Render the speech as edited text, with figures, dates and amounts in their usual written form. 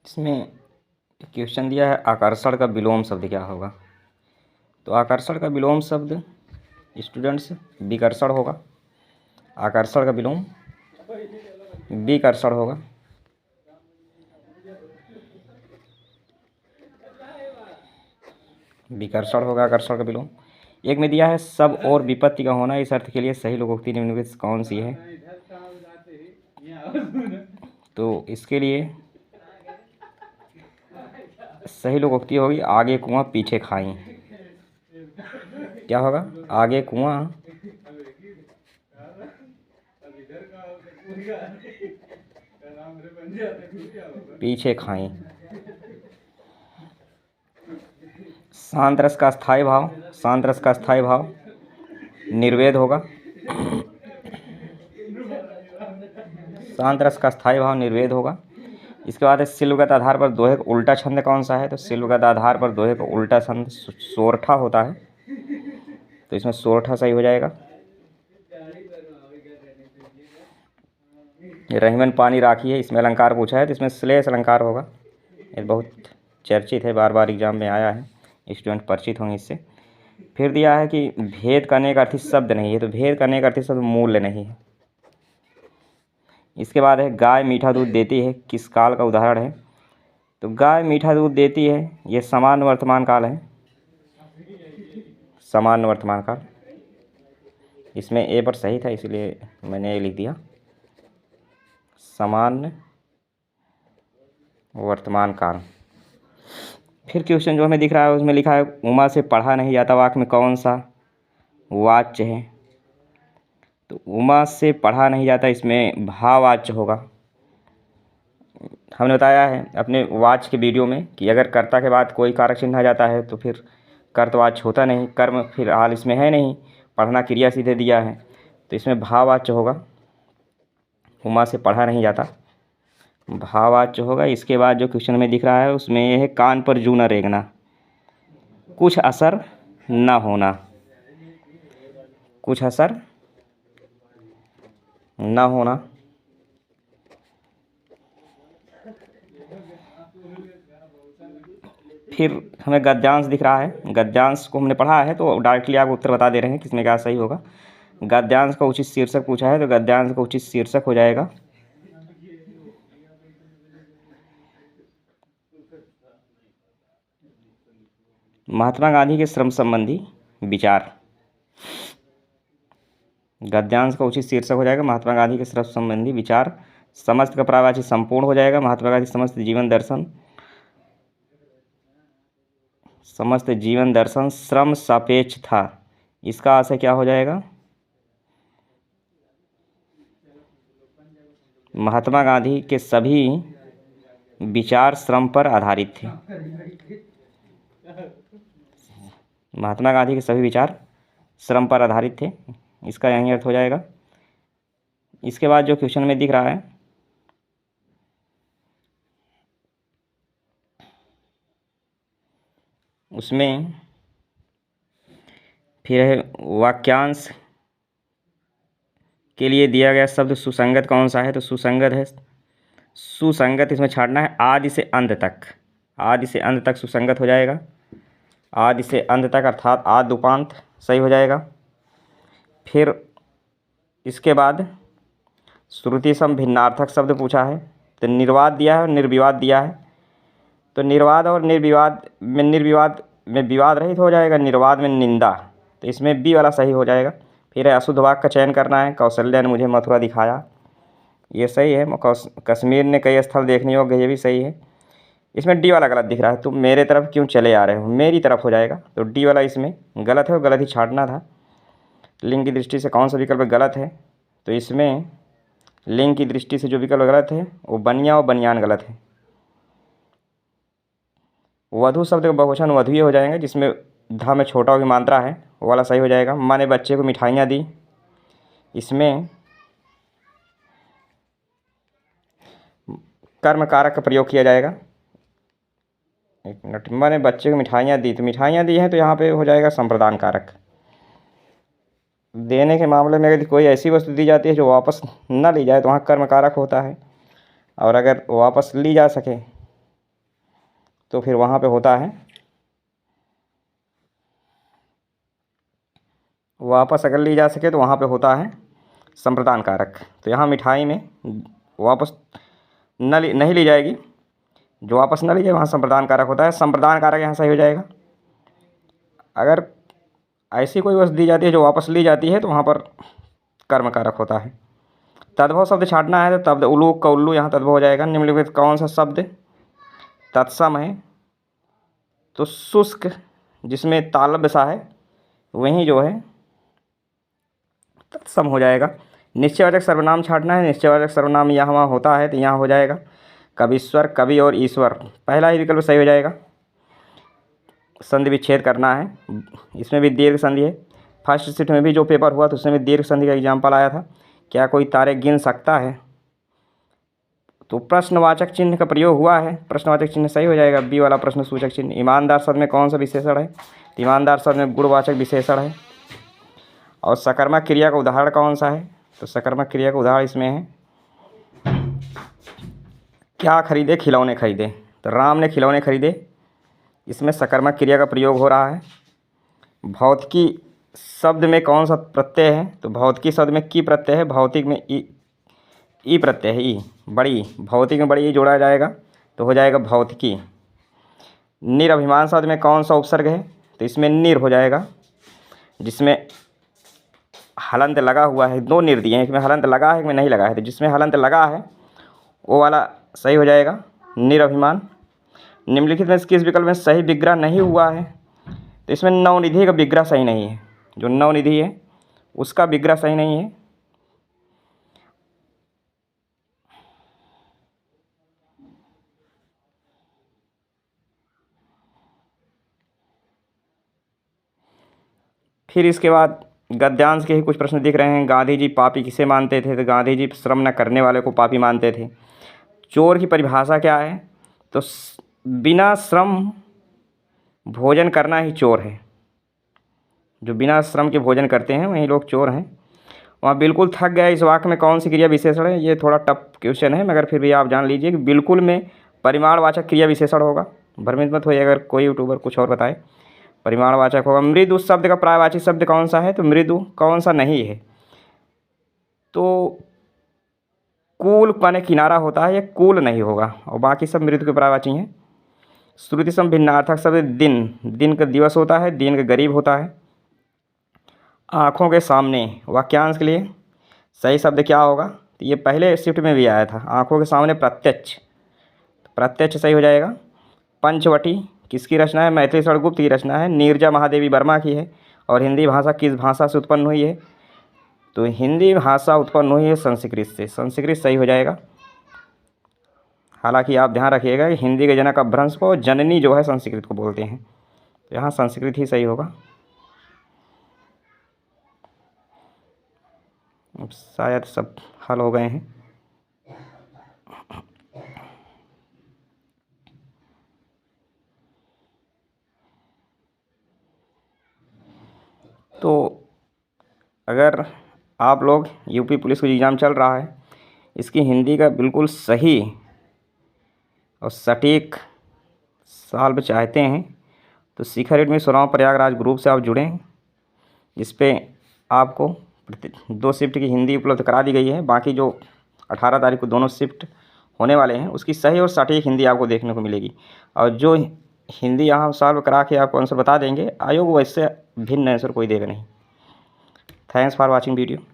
इसमें क्वेश्चन दिया है आकर्षण का विलोम शब्द क्या होगा। तो आकर्षण का विलोम शब्द स्टूडेंट्स विकर्षण होगा। आकर्षण का विलोम विकर्षण होगा। विकर्षण होगा आकर्षण का विलोम। एक में दिया है सब और विपत्ति का होना, इस अर्थ के लिए सही लोकोक्ति निम्नलिखित में कौन सी है। तो इसके लिए सही लोकोक्ति होगी आगे कुआं पीछे खाई। क्या होगा? आगे कुआं पीछे खाई। शांत रस का स्थायी भाव, शांत रस का स्थायी भाव निर्वेद होगा। शांत रस का स्थायी भाव निर्वेद होगा। इसके बाद शिल्पगत आधार पर दोहे का उल्टा छंद कौन सा है। तो शिल्पगत आधार पर दोहे का उल्टा छंद सोरठा होता है, तो इसमें सोरठा सही हो जाएगा। रहीमन पानी राखी है, इसमें अलंकार पूछा है तो इसमें श्लेष अलंकार होगा। ये बहुत चर्चित है, बार बार एग्जाम में आया है, स्टूडेंट परिचित होंगे इससे। फिर दिया है कि भेद करने का अर्थ शब्द नहीं है, तो भेद करने का अर्थ शब्द मूल्य नहीं है। इसके बाद है गाय मीठा दूध देती है, किस काल का उदाहरण है। तो गाय मीठा दूध देती है, ये सामान्य वर्तमान काल है, सामान्य वर्तमान काल। इसमें ए पर सही था इसलिए मैंने ए लिख दिया, सामान्य वर्तमान काल। फिर क्वेश्चन जो हमें दिख रहा है उसमें लिखा है उमा से पढ़ा नहीं जाता वाक्य में कौन सा वाच्य है। तो उमा से पढ़ा नहीं जाता, इसमें भाववाच्य होगा। हमने बताया है अपने वाच्य के वीडियो में कि अगर कर्ता के बाद कोई कारक चिन्ह आ जाता है तो फिर कर्तवाच्य होता नहीं, कर्म फिर हाल इसमें है नहीं, पढ़ना क्रिया सीधे दिया है, तो इसमें भाववाच्य होगा। उमा से पढ़ा नहीं जाता, भाववाच्य होगा। इसके बाद जो क्वेश्चन में दिख रहा है उसमें यह है कान पर जू न रेंगना, कुछ असर न होना, कुछ असर न होना। फिर हमें गद्यांश दिख रहा है, गद्यांश को हमने पढ़ा है तो डायरेक्टली आपको उत्तर बता दे रहे हैं किसमें क्या सही होगा। गद्यांश का उचित शीर्षक पूछा है तो गद्यांश का उचित शीर्षक हो जाएगा महात्मा गांधी के श्रम संबंधी विचार। गद्यांश का उचित शीर्षक हो जाएगा महात्मा गांधी के श्रम संबंधी विचार। समस्त का प्रावाची संपूर्ण हो जाएगा महात्मा गांधी समस्त जीवन दर्शन, समस्त जीवन दर्शन श्रम सापेक्ष था, इसका आशय क्या हो जाएगा। महात्मा गांधी के सभी विचार श्रम पर आधारित थे, महात्मा गांधी के सभी विचार श्रम पर आधारित थे, इसका यही अर्थ हो जाएगा। इसके बाद जो क्वेश्चन में दिख रहा है उसमें फिर है वाक्यांश के लिए दिया गया शब्द सुसंगत कौन सा है। तो सुसंगत है, सुसंगत इसमें छाड़ना है आदि से अंत तक, आदि से अंत तक सुसंगत हो जाएगा। आदि से अंत तक अर्थात आदि उपांत सही हो जाएगा। फिर इसके बाद श्रुति सम भिन्नार्थक शब्द पूछा है, तो निर्वाद दिया है और निर्विवाद दिया है। तो निर्वाद और निर्विवाद में विवाद रहित हो जाएगा, निर्वाद में निंदा, तो इसमें बी वाला सही हो जाएगा। फिर है अशुद्ध वाक्य का चयन करना है, कौशल्या ने मुझे मथुरा दिखाया, ये सही है। कश्मीर ने कई स्थल देखने योग्य, ये भी सही है। इसमें डी वाला गलत दिख रहा है, तुम मेरे तरफ क्यों चले आ रहे हो, मेरी तरफ हो जाएगा, तो डी वाला इसमें गलत है और गलत ही छाटना था। लिंग की दृष्टि से कौन सा विकल्प गलत है। तो इसमें लिंग की दृष्टि से जो विकल्प गलत है वो बनिया और बनियान गलत है। वधु शब्द का बहुवचन वधुए हो जाएंगे, जिसमें ध में छोटा की मात्रा है, वो वाला सही हो जाएगा। माँ ने बच्चे को मिठाइयाँ दी, इसमें कर्म कारक का प्रयोग किया जाएगा। एक मिनट, माँ ने बच्चे को मिठाइयाँ दी, तो मिठाइयाँ दी हैं तो यहाँ पे हो जाएगा संप्रदान कारक। देने के मामले में यदि कोई ऐसी वस्तु दी जाती है जो वापस न ली जाए तो वहाँ कर्म कारक होता है, और अगर वापस ली जा सके तो फिर वहाँ पे होता है वापस अगर ली जा सके तो वहाँ पे होता है संप्रदान कारक। तो यहाँ मिठाई में वापस नहीं ली जाएगी, जो वापस न ली जाए वहाँ संप्रदान कारक होता है। संप्रदान कारक यहाँ सही हो जाएगा। अगर ऐसी कोई वस्तु दी जाती है जो वापस ली जाती है तो वहाँ पर कर्म कारक होता है। तद्भव शब्द छाटना है तो तब उल्लू का उल्लू यहाँ तद्भव हो जाएगा। निम्नलिखित कौन सा शब्द तत्सम है? तो शुष्क, जिसमें तालव्य सा है, वहीं जो है तत्सम हो जाएगा। निश्चयवाचक सर्वनाम छाटना है। निश्चयवाचक सर्वनाम यहाँ होता है तो यहाँ हो जाएगा कवीश्वर, कवि और ईश्वर। पहला ही विकल्प सही हो जाएगा। संधि विच्छेद करना है, इसमें भी दीर्घ संधि है। फर्स्ट शिफ्ट में भी जो पेपर हुआ तो उसमें भी दीर्घ संधि का एग्जाम्पल आया था। क्या कोई तारे गिन सकता है? तो प्रश्नवाचक चिन्ह का प्रयोग हुआ है, प्रश्नवाचक चिन्ह सही हो जाएगा, बी वाला प्रश्न सूचक चिन्ह। ईमानदार शब्द में कौन सा विशेषण है? ईमानदार शब्द में गुणवाचक विशेषण है। और सकर्मक क्रिया का उदाहरण कौन सा है? तो सकर्मक क्रिया का उदाहरण इसमें है क्या खरीदे? खिलौने खरीदे। तो राम ने खिलौने खरीदे, इसमें सकर्मक क्रिया का प्रयोग हो रहा है। भौतिकी शब्द में कौन सा प्रत्यय है? तो भौतिकी शब्द में की प्रत्यय है, भौतिक में ई प्रत्यय है, ई बड़ी, भौतिक में बड़ी ई जोड़ा जाएगा तो हो जाएगा भौतिकी। निरभिमान शब्द में कौन सा उपसर्ग है? तो इसमें निर हो जाएगा, जिसमें हलंत लगा हुआ है। दो निर दिए हैं, एक में हलंत लगा है, एक में नहीं लगा है। तो जिसमें हलंत लगा है वो वाला सही हो जाएगा, निरभिमान। निम्नलिखित में किस विकल्प में सही विग्रह नहीं हुआ है? तो इसमें नवनिधि का विग्रह सही नहीं है, जो नवनिधि है उसका विग्रह सही नहीं है। फिर इसके बाद गद्यांश के ही कुछ प्रश्न दिख रहे हैं। गांधी जी पापी किसे मानते थे? तो गांधी जी श्रम न करने वाले को पापी मानते थे। चोर की परिभाषा क्या है? तो बिना श्रम भोजन करना ही चोर है। जो बिना श्रम के भोजन करते हैं वही लोग चोर हैं। वहाँ बिल्कुल थक गया, इस वाक्य में कौन सी क्रिया विशेषण है? ये थोड़ा टफ क्वेश्चन है, मगर फिर भी आप जान लीजिए कि बिल्कुल में परिमाणवाचक क्रिया विशेषण होगा। भ्रमित मत होइए अगर कोई यूट्यूबर कुछ और बताए। परिमाणवाचक होगा। मृदु शब्द का पर्यायवाची शब्द कौन सा है? तो मृदु कौन सा नहीं है? तो कूल माने किनारा होता है, ये कूल नहीं होगा, और बाकी सब मृदु के पर्यायवाची हैं। श्रुति सम भिन्नार्थक शब्द दिन, दिन का दिवस होता है, दिन का गरीब होता है। आँखों के सामने वाक्यांश के लिए सही शब्द क्या होगा? तो ये पहले शिफ्ट में भी आया था, आँखों के सामने प्रत्यक्ष, प्रत्यक्ष सही हो जाएगा। पंचवटी किसकी रचना है? मैथिलीशरण गुप्त की रचना है, नीरजा महादेवी वर्मा की है। और हिंदी भाषा किस भाषा से उत्पन्न हुई है? तो हिंदी भाषा उत्पन्न हुई है संस्कृत से, संस्कृत सही हो जाएगा। हालांकि आप ध्यान रखिएगा कि हिंदी के जनक अपभ्रंश को जननी जो है संस्कृत को बोलते हैं, तो यहाँ संस्कृत ही सही होगा। अब शायद सब हल हो गए हैं। तो अगर आप लोग यूपी पुलिस का एग्ज़ाम चल रहा है, इसकी हिंदी का बिल्कुल सही और सटीक सॉल्व चाहते हैं तो शिखर एडमी सुराव प्रयागराज ग्रुप से आप जुड़ें, जिस पे आपको 2 शिफ्ट की हिंदी उपलब्ध करा दी गई है। बाकी जो 18 तारीख को दोनों शिफ्ट होने वाले हैं उसकी सही और सटीक हिंदी आपको देखने को मिलेगी। और जो हिंदी यहाँ सॉल्व करा के आपको आंसर बता देंगे, आयोग वैसे भिन्न आंसर कोई देगा नहीं। Thanks for watching video.